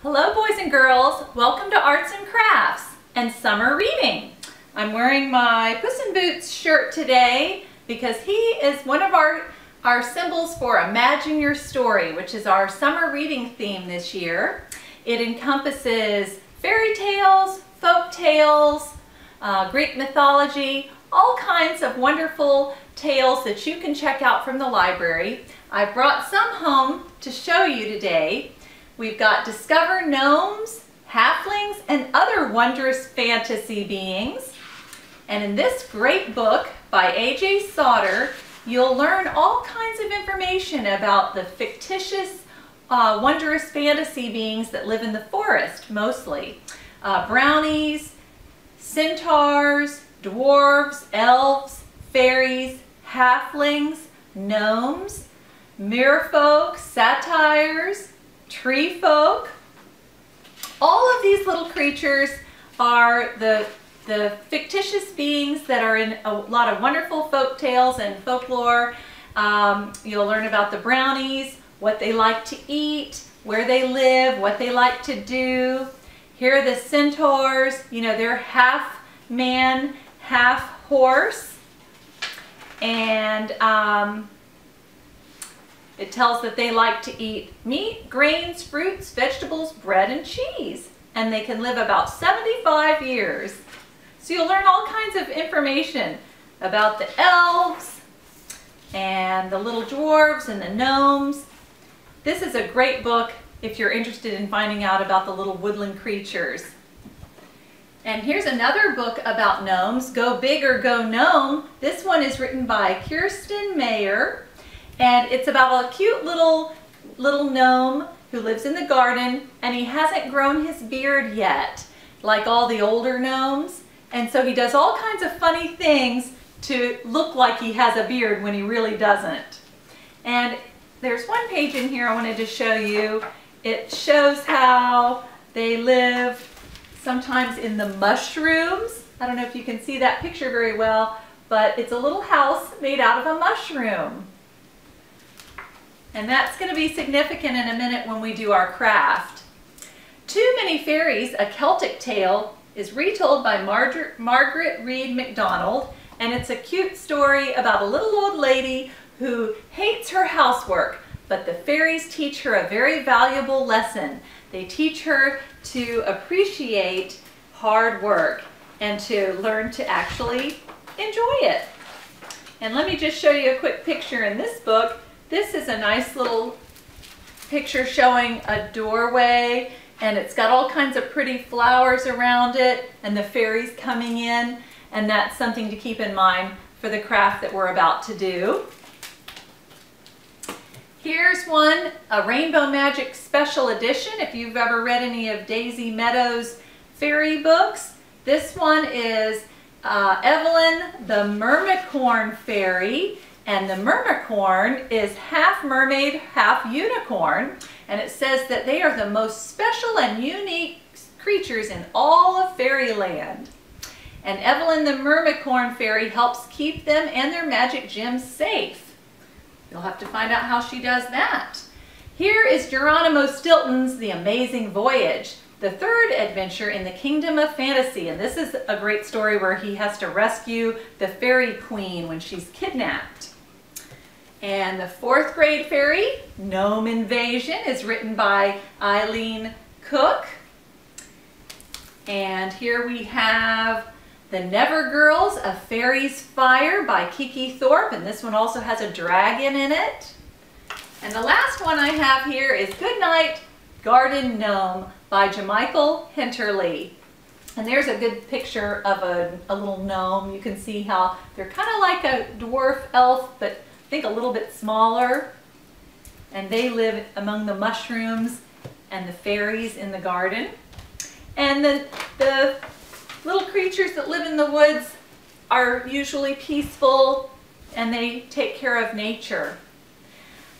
Hello boys and girls, welcome to Arts and Crafts and Summer Reading. I'm wearing my Puss in Boots shirt today because he is one of our symbols for Imagine Your Story, which is our summer reading theme this year. It encompasses fairy tales, folk tales, Greek mythology, all kinds of wonderful tales that you can check out from the library. I brought some home to show you today. We've got Discover Gnomes, Halflings, and other wondrous fantasy beings. And in this great book by A.J. Sauter, you'll learn all kinds of information about the fictitious, wondrous fantasy beings that live in the forest, mostly. Brownies, centaurs, dwarves, elves, fairies, halflings, gnomes, merfolk, satyrs, tree folk. All of these little creatures are the fictitious beings that are in a lot of wonderful folk tales and folklore. You'll learn about the brownies, what they like to eat, where they live, what they like to do. Here are the centaurs. You know, they're half man, half horse. And it tells that they like to eat meat, grains, fruits, vegetables, bread, and cheese. And they can live about 75 years. So you'll learn all kinds of information about the elves and the little dwarves and the gnomes. This is a great book if you're interested in finding out about the little woodland creatures. And here's another book about gnomes, Go Big or Go Gnome. This one is written by Kirsten Mayer. And it's about a cute little gnome who lives in the garden, and he hasn't grown his beard yet, like all the older gnomes. And so he does all kinds of funny things to look like he has a beard when he really doesn't. And there's one page in here I wanted to show you. It shows how they live sometimes in the mushrooms. I don't know if you can see that picture very well, but it's a little house made out of a mushroom. And that's going to be significant in a minute when we do our craft. Too Many Fairies, A Celtic Tale, is retold by Margaret Reed MacDonald, and it's a cute story about a little old lady who hates her housework, but the fairies teach her a very valuable lesson. They teach her to appreciate hard work and to learn to actually enjoy it. And let me just show you a quick picture in this book. This is a nice little picture showing a doorway, and it's got all kinds of pretty flowers around it and the fairies coming in, and that's something to keep in mind for the craft that we're about to do. Here's one, a Rainbow Magic Special Edition, if you've ever read any of Daisy Meadows' fairy books. This one is Evelyn the Mermicorn Fairy. And the Mermicorn is half mermaid, half unicorn. And it says that they are the most special and unique creatures in all of fairyland. And Evelyn the Mermicorn Fairy helps keep them and their magic gems safe. You'll have to find out how she does that. Here is Geronimo Stilton's The Amazing Voyage, the third adventure in the Kingdom of Fantasy. And this is a great story where he has to rescue the fairy queen when she's kidnapped. And the fourth grade fairy, Gnome Invasion, is written by Eileen Cook. And here we have The Never Girls, A Fairy's Fire by Kiki Thorpe. And this one also has a dragon in it. And the last one I have here is Goodnight Garden Gnome by Jamichael Hinterly. And there's a good picture of a little gnome. You can see how they're kind of like a dwarf elf, but I think a little bit smaller. And they live among the mushrooms and the fairies in the garden. And the little creatures that live in the woods are usually peaceful, and they take care of nature.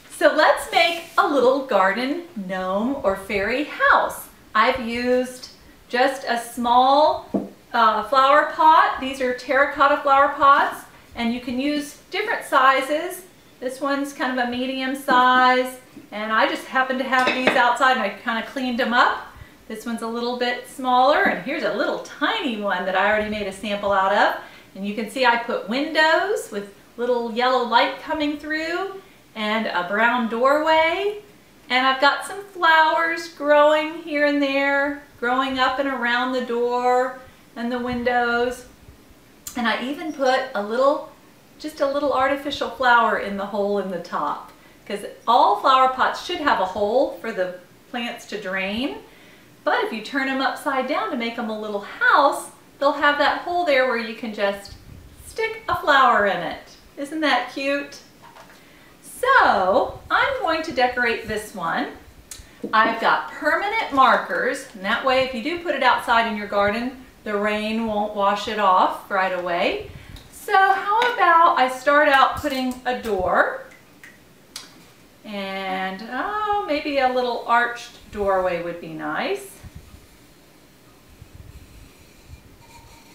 So let's make a little garden gnome or fairy house. I've used just a small flower pot. These are terracotta flower pots, and you can use different sizes. This one's kind of a medium size, and I just happen to have these outside, and I kind of cleaned them up. This one's a little bit smaller, and here's a little tiny one that I already made a sample out of. And you can see I put windows with little yellow light coming through and a brown doorway. And I've got some flowers growing here and there, growing up and around the door and the windows. And I even put just a little artificial flower in the hole in the top, because all flower pots should have a hole for the plants to drain. But if you turn them upside down to make them a little house, they'll have that hole there where you can just stick a flower in it. Isn't that cute? So I'm going to decorate this one. I've got permanent markers, and that way if you do put it outside in your garden, the rain won't wash it off right away. So how about I start out putting a door, and maybe a little arched doorway would be nice.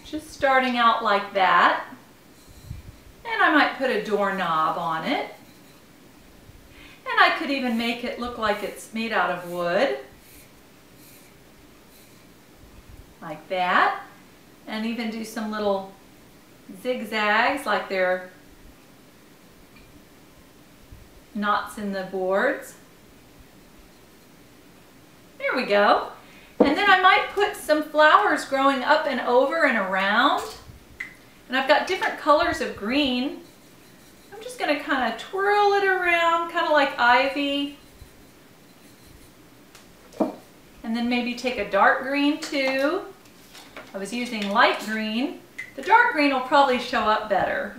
Just starting out like that. And I might put a doorknob on it. And I could even make it look like it's made out of wood. Like that. And even do some little zigzags like they're knots in the boards. There we go. And then I might put some flowers growing up and over and around. And I've got different colors of green. I'm just going to kind of twirl it around, kind of like ivy. And then maybe take a dark green too. I was using light green. The dark green will probably show up better.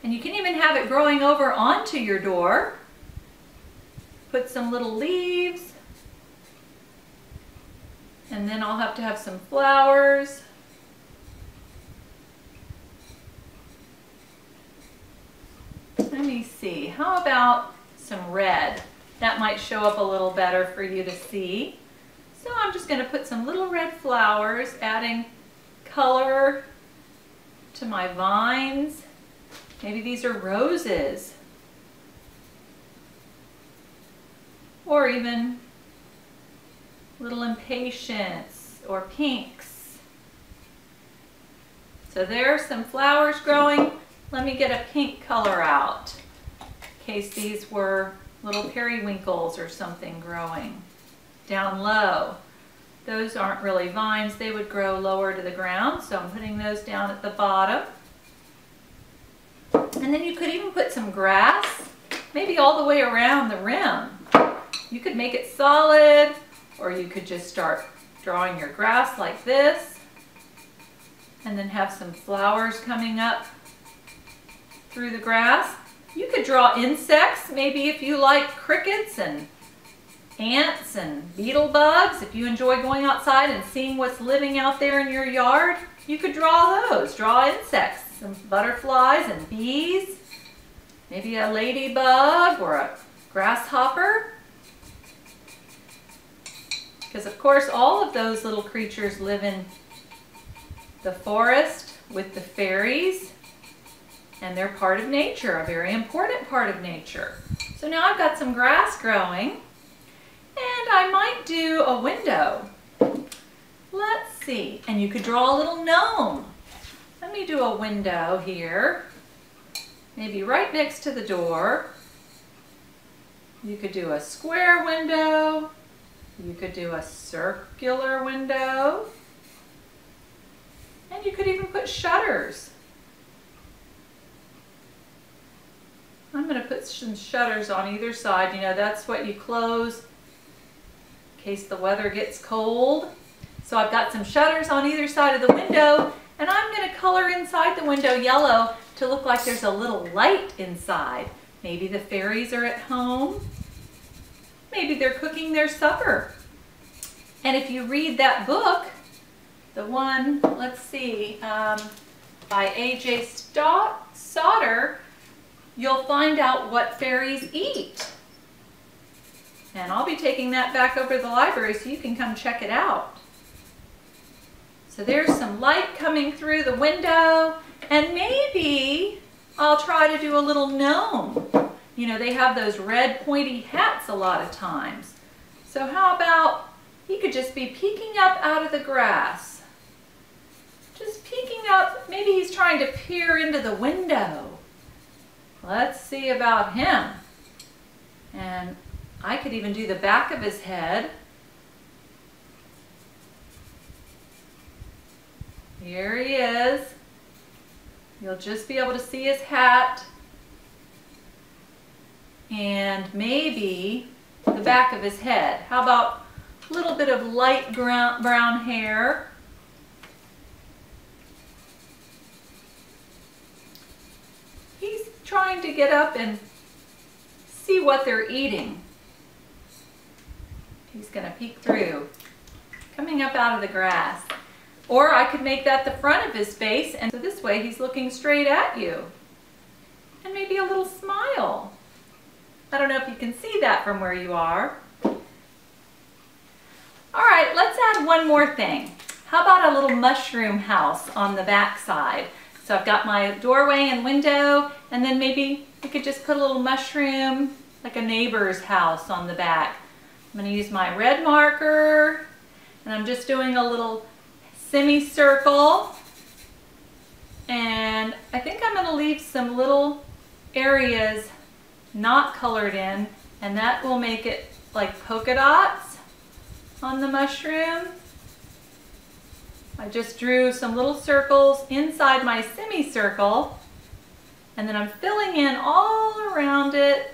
And you can even have it growing over onto your door. Put some little leaves. And then I'll have to have some flowers. Let me see, how about some red? That might show up a little better for you to see. So I'm just going to put some little red flowers, adding color to my vines. Maybe these are roses. Or even little impatiens or pinks. So there's some flowers growing. Let me get a pink color out in case these were little periwinkles or something growing down low. Those aren't really vines, they would grow lower to the ground, so I'm putting those down at the bottom. And then you could even put some grass, maybe all the way around the rim. You could make it solid, or you could just start drawing your grass like this, and then have some flowers coming up through the grass. You could draw insects, maybe if you like crickets and ants and beetle bugs. If you enjoy going outside and seeing what's living out there in your yard, you could draw those. Draw insects, some butterflies and bees, maybe a ladybug or a grasshopper. Because of course all of those little creatures live in the forest with the fairies. And they're part of nature, a very important part of nature. So now I've got some grass growing, and I might do a window. Let's see, and you could draw a little gnome. Let me do a window here, maybe right next to the door. You could do a square window, you could do a circular window, and you could even put shutters. I'm going to put some shutters on either side. You know, that's what you close in case the weather gets cold. So I've got some shutters on either side of the window, and I'm going to color inside the window yellow to look like there's a little light inside. Maybe the fairies are at home. Maybe they're cooking their supper. And if you read that book, the one, let's see, by A.J. Sauter, you'll find out what fairies eat. And I'll be taking that back over to the library so you can come check it out. So there's some light coming through the window, and maybe I'll try to do a little gnome. You know, they have those red pointy hats a lot of times. So how about he could just be peeking up out of the grass. Just peeking up. Maybe he's trying to peer into the window. Let's see about him. And I could even do the back of his head. Here he is. You'll just be able to see his hat. And maybe the back of his head. How about a little bit of light brown hair? He's trying to get up and see what they're eating. He's going to peek through, coming up out of the grass. Or I could make that the front of his face, and so this way he's looking straight at you. And maybe a little smile. I don't know if you can see that from where you are. All right, let's add one more thing. How about a little mushroom house on the back side? So I've got my doorway and window, and then maybe we could just put a little mushroom, like a neighbor's house on the back. I'm going to use my red marker, and I'm just doing a little semicircle. And I think I'm going to leave some little areas not colored in, and that will make it like polka dots on the mushroom. I just drew some little circles inside my semicircle, and then I'm filling in all around it,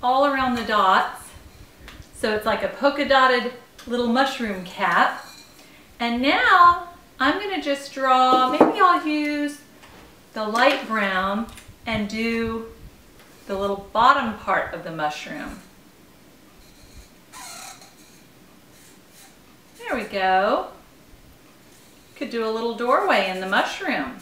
all around the dots. So it's like a polka dotted little mushroom cap. And now I'm going to just draw, maybe I'll use the light brown and do the little bottom part of the mushroom. There we go. Could do a little doorway in the mushroom.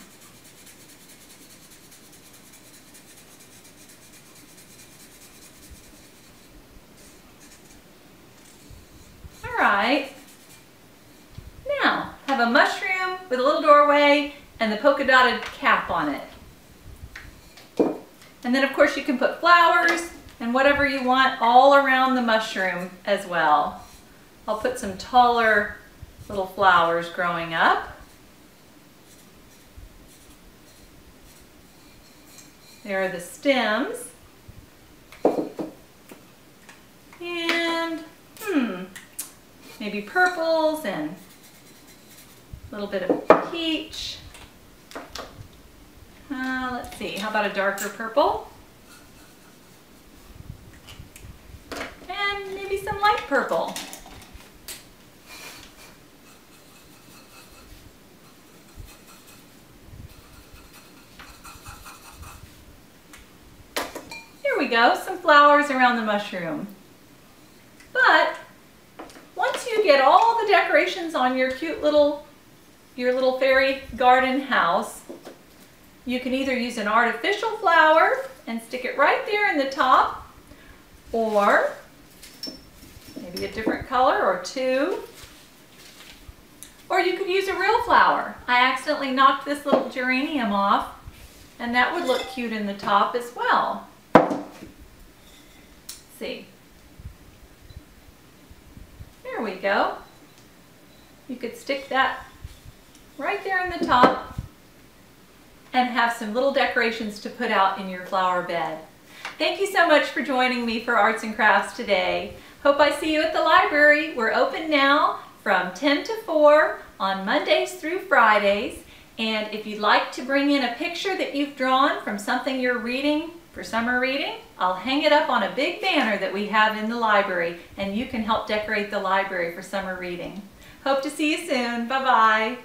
All right. Now, have a mushroom with a little doorway and the polka dotted cap on it. And then of course you can put flowers and whatever you want all around the mushroom as well. I'll put some taller little flowers growing up. There are the stems. And maybe purples and a little bit of peach. Let's see, how about a darker purple? And maybe some light purple. Here we go, some flowers around the mushroom. But once you get all the decorations on your cute little, your little fairy garden house, you can either use an artificial flower and stick it right there in the top, or maybe a different color or two. Or you could use a real flower. I accidentally knocked this little geranium off, and that would look cute in the top as well. Let's see. There we go. You could stick that right there in the top and have some little decorations to put out in your flower bed. Thank you so much for joining me for Arts and Crafts today. Hope I see you at the library. We're open now from 10 to 4 on Mondays through Fridays. And if you'd like to bring in a picture that you've drawn from something you're reading for summer reading, I'll hang it up on a big banner that we have in the library, and you can help decorate the library for summer reading. Hope to see you soon. Bye-bye.